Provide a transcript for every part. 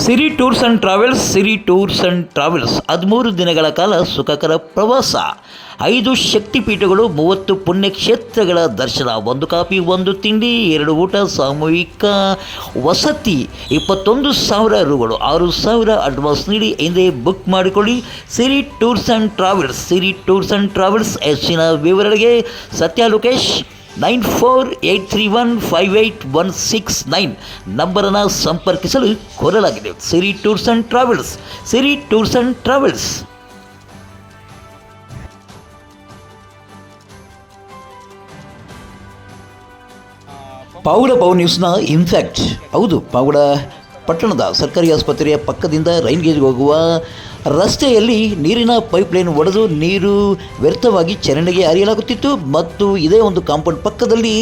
Siri tours and travels 13 ದಿನಗಳ ಕಾಲ ಸುಖಕರ ಪ್ರವಾಸ, 5 ಶಕ್ತಿಪೀಠಗಳು, 30 ಪುಣ್ಯಕ್ಷೇತ್ರಗಳ ದರ್ಶನ, 1 ಕಾಫಿ 1 ತಿಂಡಿ 2 ಊಟ, ಸಾಮೂಹಿಕ ವಸತಿ, 21,000 ರೂಗಳು, 6,000 ಅಡ್ವಾನ್ಸ್ ನೀಡಿ ಹಿಂದೆ ಬುಕ್ ಮಾಡಿಕೊಳ್ಳಿ. Siri tours and travels. ಹೆಚ್ಚಿನ ವಿವರಣೆಗೆ ಸತ್ಯ ಲೋಕೇಶ್ 9483158169 ನಂಬರನ್ನು ಸಂಪರ್ಕಿಸಲು ಕೋರಲಾಗಿದೆ. Siri tours and travels. Pavagada power ನ್ಯೂಸ್ನ ಇನ್ಫ್ಯಾಕ್ಟ್ ಹೌದು, ಪಾವಗಡ ಪಟ್ಟಣದ ಸರ್ಕಾರಿ ಆಸ್ಪತ್ರೆಯ ಪಕ್ಕದಿಂದ ರೈನ್ ಗೇಜ್ಗೆ ಹೋಗುವ ರಸ್ತೆಯಲ್ಲಿ ನೀರಿನ ಪೈಪ್ಲೈನ್ ಒಡೆದು ನೀರು ವ್ಯರ್ಥವಾಗಿ ಚರಂಡಿಗೆ ಹರಿಯಲಾಗುತ್ತಿತ್ತು ಮತ್ತು ಇದೇ ಒಂದು ಕಾಂಪೌಂಡ್ ಪಕ್ಕದಲ್ಲಿ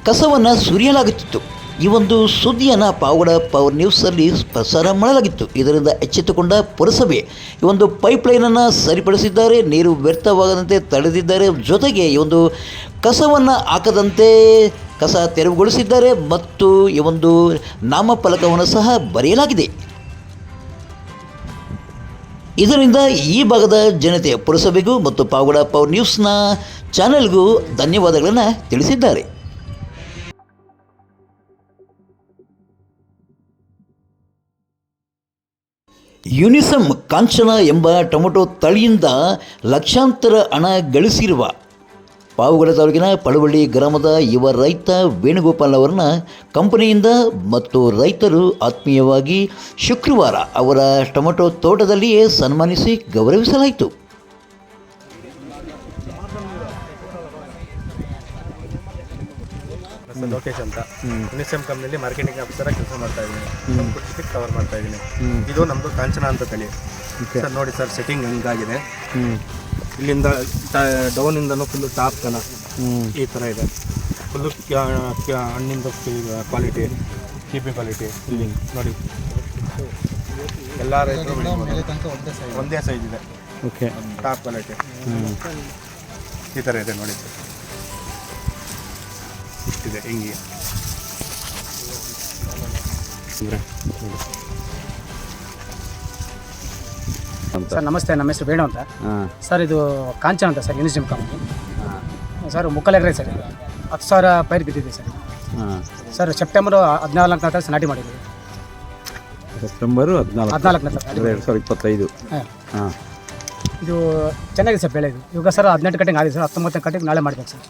ಕಸವನ್ನು ಸುರಿಯಲಾಗುತ್ತಿತ್ತು. ಈ ಒಂದು ಸುದ್ದಿಯನ್ನು ಪಾವಗಡ ಪವರ್ ನ್ಯೂಸಲ್ಲಿ ಪ್ರಸಾರ ಮಾಡಲಾಗಿತ್ತು. ಇದರಿಂದ ಎಚ್ಚೆತ್ತುಕೊಂಡ ಪುರಸಭೆ ಈ ಒಂದು ಪೈಪ್ಲೈನನ್ನು ಸರಿಪಡಿಸಿದ್ದಾರೆ, ನೀರು ವ್ಯರ್ಥವಾಗದಂತೆ ತಡೆದಿದ್ದಾರೆ. ಜೊತೆಗೆ ಈ ಒಂದು ಕಸವನ್ನು ಹಾಕದಂತೆ ಕಸ ತೆರವುಗೊಳಿಸಿದ್ದಾರೆ ಮತ್ತು ಈ ಒಂದು ನಾಮಫಲಕವನ್ನು ಸಹ ಬರೆಯಲಾಗಿದೆ. ಇದರಿಂದ ಈ ಭಾಗದ ಜನತೆ ಪುರಸಭೆಗೂ ಮತ್ತು ಪಾವಗಡ ಪವರ್ ನ್ಯೂಸ್ನ ಚಾನೆಲ್ಗೂ ಧನ್ಯವಾದಗಳನ್ನು ತಿಳಿಸಿದ್ದಾರೆ. ಯುನಿಸಮ್ ಕಾಂಚನ ಎಂಬ ಟೊಮೆಟೊ ತಳಿಯಿಂದ ಲಕ್ಷಾಂತರ ಹಣ ಗಳಿಸಿರುವ ಪಾವಗಡ ತಾಲೂಕಿನ ಪಳವಳ್ಳಿ ಗ್ರಾಮದ ಯುವ ರೈತ ವೇಣುಗೋಪಾಲ್ ಅವರನ್ನ ಕಂಪನಿಯಿಂದ ಮತ್ತು ರೈತರು ಆತ್ಮೀಯವಾಗಿ ಶುಕ್ರವಾರ ಅವರ ಟೊಮೆಟೊ ತೋಟದಲ್ಲಿಯೇ ಸನ್ಮಾನಿಸಿ ಗೌರವಿಸಲಾಯಿತು. ಲೋಕೇಶ್ ಅಂತ ಯುನಿಸೆಮ್ ಕಂಪ್ನಿಯಲ್ಲಿ ಮಾರ್ಕೆಟಿಂಗ್ ಆಫೀಸರ್ ಕೆಲಸ ಮಾಡ್ತಾ ಇದ್ದೀನಿ. ಡಿಸ್ಟ್ರಿಕ್ಟ್ ಕವರ್ ಮಾಡ್ತಾ ಇದ್ದೀನಿ. ಇದು ನಮ್ಮದು ಕಾಂಚನ ಅಂತ ತಳಿ ಸರ್. ನೋಡಿ ಸರ್, ಸೆಟ್ಟಿಂಗ್ ಹಂಗಾಗಿದೆ. ಇಲ್ಲಿಂದ ಡೌನಿಂದನೂ ಫುಲ್ಲು ಟಾಪ್ ತನ ಈ ಥರ ಇದೆ. ಫುಲ್ಲು ಹಣ್ಣಿಂದ ಕ್ವಾಲಿಟಿ, ಕೀಪಿ ಕ್ವಾಲಿಟಿ. ಇಲ್ಲಿ ನೋಡಿ, ಎಲ್ಲ ರೈತರು ಒಂದೇ ಸೈಜ್ ಇದೆ. ಓಕೆ, ಟಾಪ್ ಕ್ವಾಲಿಟಿ ಈ ಥರ ಇದೆ ನೋಡಿ. ಇಷ್ಟಿದೆ ಹಿಂಗೆ. ಸರ್ ನಮಸ್ತೆ, ನಮ್ಮ ಹೆಸರು ವೇಣು ಅಂತ ಸರ್. ಇದು ಕಾಂಚನ ಅಂತ ಸರ್, ಯುನಿಸಮ್ ಕಂಪ್ನಿ ಸರ್. ಮುಕ್ಕಲೆಗ್ರೆ ಸರ್, 10,000 ಪೈರ್ ಬಿದ್ದಿದೆ ಸರ್. ಸರ್ ಸೆಪ್ಟೆಂಬರ್ 14ನೇ ತಾರೀಕು ನಾಟಿ ಮಾಡಿದ್ದೀವಿ. ಸೆಪ್ಟೆಂಬರ್ 14ನೇ ತಾರೀಕು 2025. ಹಾಂ, ಇದು ಚೆನ್ನಾಗಿದೆ ಸರ್ ಬೆಳೆ. ಇದು ಇವಾಗ ಸರ್ 18 ಕಟಿಂಗ್ ಆಗಿದೆ ಸರ್. 19 ಕಟಿಂಗ್ ನಾಳೆ ಮಾಡಬೇಕು ಸರ್.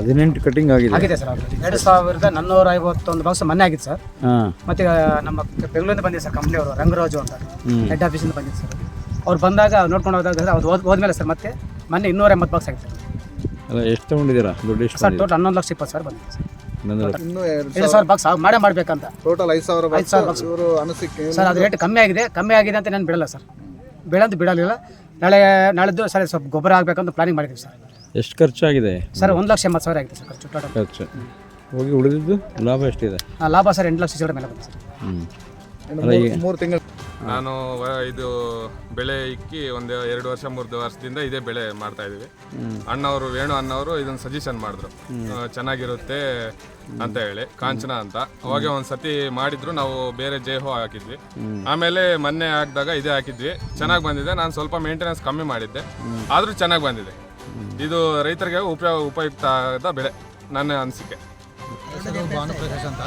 18 ಕಟಿಂಗ್ ಆಗಿದೆ ಸರ್. 2,451 ಬಾಕ್ಸ್ ಮೊನ್ನೆ ಆಗಿದೆ ಸರ್. ಮತ್ತೆ ನಮ್ಮ ಬೆಂಗಳೂರಿಂದ ಬಂದಿದೆ ಸರ್ ಕಂಪ್ನಿಯವರು, ರಂಗರಾಜು ಅಂತ ಹೆಡ್ ಆಫೀಸಿಂದ ಬಂದಿದೆ ಸರ್. ಅವ್ರು ಬಂದಾಗ ನೋಡ್ಕೊಂಡು ಹೋದಾಗ ಅವ್ರು ಹೋದ್ಮೇಲೆ ಸರ್ ಮತ್ತೆ ಮೊನ್ನೆ 280 ಬಾಕ್ಸ್ ಆಗಿದೆ ಸರ್. ಅಲ್ಲ, ಎಷ್ಟು ತೊಗೊಂಡಿದ್ದೀರಾ ದುಡ್ಡು? ಎಷ್ಟು ಸರ್ ಟೋಟಲ್ 11,20,000 ಬಂದಿದೆ ಸರ್. ಇನ್ನೂ 2,000 ಬಾಕ್ಸ್ ಮಾಡಬೇಕಂತ ಟೋಟಲ್ 5,000 ಬಾಕ್ಸ್ ಸರ್. ಅದು ರೇಟ್ ಕಮ್ಮಿ ಆಗಿದೆ ಅಂತ ನಾನು ಬಿಡಲ್ಲ ಸರ್. ಬಿಡಲಿಲ್ಲ. ನಾಳೆದ್ದು ಸರ್ ಸ್ವಲ್ಪ ಗೊಬ್ಬರ ಆಗಬೇಕಂತ ಪ್ಲಾನಿಂಗ್ ಮಾಡಿದ್ದೀವಿ ಸರ್. ಎಷ್ಟು ಖರ್ಚಾಗಿದೆ ಸರ್? 1,80,000 ಆಗಿದೆ ಸರ್ ಖರ್ಚು ಟೋಟಲ್. ಖರ್ಚು ಹೋಗಿ ಉಳಿದಿದ್ದು ಲಾಭ ಎಷ್ಟಿದೆ? ಲಾಭ ಸರ್ 8 ಲಕ್ಷ ಮೇಲೆ ಬಂದಿದೆ ಸರ್. 3 ತಿಂಗಳು ನಾನು ಇದು ಬೆಳೆ ಇಕ್ಕಿ ಒಂದು 2 ವರ್ಷ 3 ವರ್ಷದಿಂದ ಇದೇ ಬೆಳೆ ಮಾಡ್ತಾ ಇದೀವಿ. ಅಣ್ಣವರು ವೇಣು ಅಣ್ಣವರು ಇದನ್ನು ಸಜೆಷನ್ ಮಾಡಿದ್ರು, ಚೆನ್ನಾಗಿರುತ್ತೆ ಅಂತ ಹೇಳಿ, ಕಾಂಚನ ಅಂತ. ಅವಾಗ ಒಂದು ಸತಿ ಮಾಡಿದ್ರು, ನಾವು ಬೇರೆ ಜೇಹೋ ಹಾಕಿದ್ವಿ. ಆಮೇಲೆ ಮೊನ್ನೆ ಹಾಕಿದಾಗ ಇದೇ ಹಾಕಿದ್ವಿ, ಚೆನ್ನಾಗಿ ಬಂದಿದೆ. ನಾನು ಸ್ವಲ್ಪ ಮೇಂಟೆನೆನ್ಸ್ ಕಮ್ಮಿ ಮಾಡಿದ್ದೆ, ಆದರೂ ಚೆನ್ನಾಗಿ ಬಂದಿದೆ. ಇದು ರೈತರಿಗೆ ಉಪಯುಕ್ತ ಆದ ಬೆಳೆ ನನ್ನ ಅನಿಸಿಕೆ. ಭಾನುಪ್ರಕಾಶ್ ಅಂತ,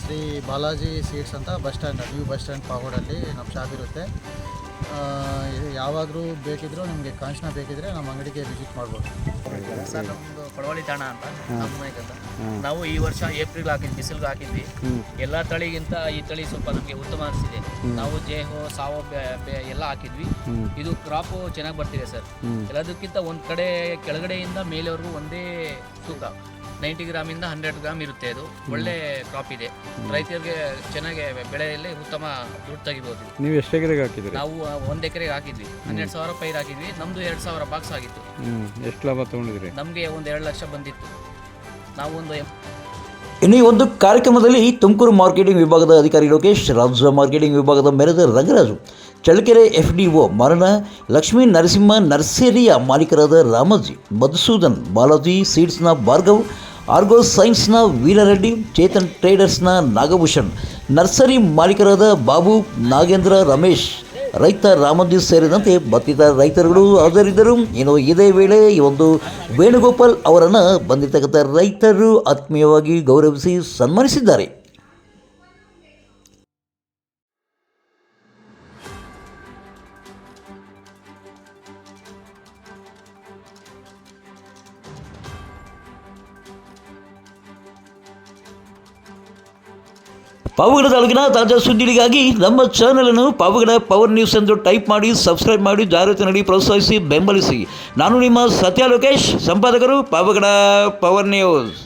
ಶ್ರೀ ಬಾಲಾಜಿ ಸೀಡ್ಸ್ ಅಂತ, bus stand, new bus stand ಪಾವಗಡಲ್ಲಿ ನಮ್ಮ ಶಾಪ್ ಇರುತ್ತೆ. ಯಾವಾಗಲೂ ಬೇಕಿದ್ರೂ ನಿಮಗೆ ಕಾಂಚನ ಬೇಕಿದ್ರೆ ನಮ್ಮ ಅಂಗಡಿಗೆ ವಿಸಿಟ್ ಮಾಡ್ಬೋದು ಸರ್. ನಮ್ಮದು ಪಳವಳ್ಳಿ ತಾಣ ಅಂತ ಅಂತ. ನಾವು ಈ ವರ್ಷ ಏಪ್ರಿಲ್ ಹಾಕಿದ್ವಿ, ಬಿಸಿಲಿಗೆ ಹಾಕಿದ್ವಿ. ಎಲ್ಲ ತಳಿಗಿಂತ ಈ ತಳಿ ಸ್ವಲ್ಪ ನಮಗೆ ಉತ್ತಮ ಅನಿಸಿದೆ. ನಾವು ಜೇಹೋ ಸಾವೋ ಎಲ್ಲ ಹಾಕಿದ್ವಿ. ಇದು ಕ್ರಾಪು ಚೆನ್ನಾಗಿ ಬರ್ತಿದೆ ಸರ್. ಎಲ್ಲದಕ್ಕಿಂತ ಒಂದು ಕಡೆ ಕೆಳಗಡೆಯಿಂದ ಮೇಲೆವರೆಗೂ ಒಂದೇ ತೂಕ, 90 ಗ್ರಾಮಿಂದ 100 ಗ್ರಾಮ್ ಇರುತ್ತೆ. ಅದು ಒಳ್ಳೆ ಕ್ರಾಪ್ ಇದೆ. ರೈತರಿಗೆ ಚೆನ್ನಾಗಿ ಬೆಳೆಯಲ್ಲಿ ಉತ್ತಮ ದುಡ್ಡು ತೆಗಿಬೋದು. ನೀವು ಎಷ್ಟು ಎಕರೆಗೆ ಹಾಕಿದ್ರಿ? ನಾವು 1 ಎಕರೆಗೆ ಹಾಕಿದ್ವಿ. 12,000 ಪೈರ್ ಹಾಕಿದ್ವಿ. ನಮ್ಮದು 2,000 ಬಾಕ್ಸ್ ಆಗಿತ್ತು. ಎಷ್ಟು ಲಾಭ ತೊಗೊಂಡಿದ್ರಿ? ನಮಗೆ ಒಂದು 2 ಲಕ್ಷ ಬಂದಿತ್ತು. ನಾವು ಒಂದು ಇನ್ನು ಈ ಒಂದು ಕಾರ್ಯಕ್ರಮದಲ್ಲಿ ತುಮಕೂರು ಮಾರ್ಕೆಟಿಂಗ್ ವಿಭಾಗದ ಅಧಿಕಾರಿ ಲೋಕೇಶ್, ರಾಜ್ಯ ಮಾರ್ಕೆಟಿಂಗ್ ವಿಭಾಗದ ಮೆರೆದ ರಂಗರಾಜು, ಚಳ್ಳಕೆರೆ FDO ಮರಣ, ಲಕ್ಷ್ಮೀ ನರಸಿಂಹ ನರ್ಸರಿಯ ಮಾಲೀಕರಾದ ರಾಮಜಿ, ಮಧುಸೂದನ್, ಬಾಲಾಜಿ ಸೀಡ್ಸ್ನ ಭಾರ್ಗವ್, ಆರ್ಗೋ ಸೈನ್ಸ್ನ ವೀರರೆಡ್ಡಿ, ಚೇತನ್ ಟ್ರೇಡರ್ಸ್ನ ನಾಗಭೂಷಣ್, ನರ್ಸರಿ ಮಾಲೀಕರಾದ ಬಾಬು, ನಾಗೇಂದ್ರ, ರಮೇಶ್, ರೈತ ರಾಮಜಿ ಸೇರಿದಂತೆ ಮತ್ತಿತರ ರೈತರುಗಳು ಹಾಜರಿದ್ದರು. ಇನ್ನು ಇದೇ ವೇಳೆ ಈ ಒಂದು ವೇಣುಗೋಪಾಲ್ ಅವರನ್ನು ಬಂದಿರತಕ್ಕಂಥ ರೈತರು ಆತ್ಮೀಯವಾಗಿ ಗೌರವಿಸಿ ಸನ್ಮಾನಿಸಿದ್ದಾರೆ. ಪಾವಗಡ ತಾಲೂಕಿನ ತಾಜಾ ಸುದ್ದಿಗಳಿಗಾಗಿ ನಮ್ಮ ಚಾನಲನ್ನು ಪಾವಗಡ ಪವರ್ ನ್ಯೂಸ್ ಎಂದು ಟೈಪ್ ಮಾಡಿ, ಸಬ್ಸ್ಕ್ರೈಬ್ ಮಾಡಿ, ಜಾಹೀರಾತು ನೀಡಿ ಪ್ರೋತ್ಸಾಹಿಸಿ, ಬೆಂಬಲಿಸಿ. ನಾನು ನಿಮ್ಮ ಸತ್ಯ ಲೋಕೇಶ್, ಸಂಪಾದಕರು ಪಾವಗಡ ಪವರ್ ನ್ಯೂಸ್.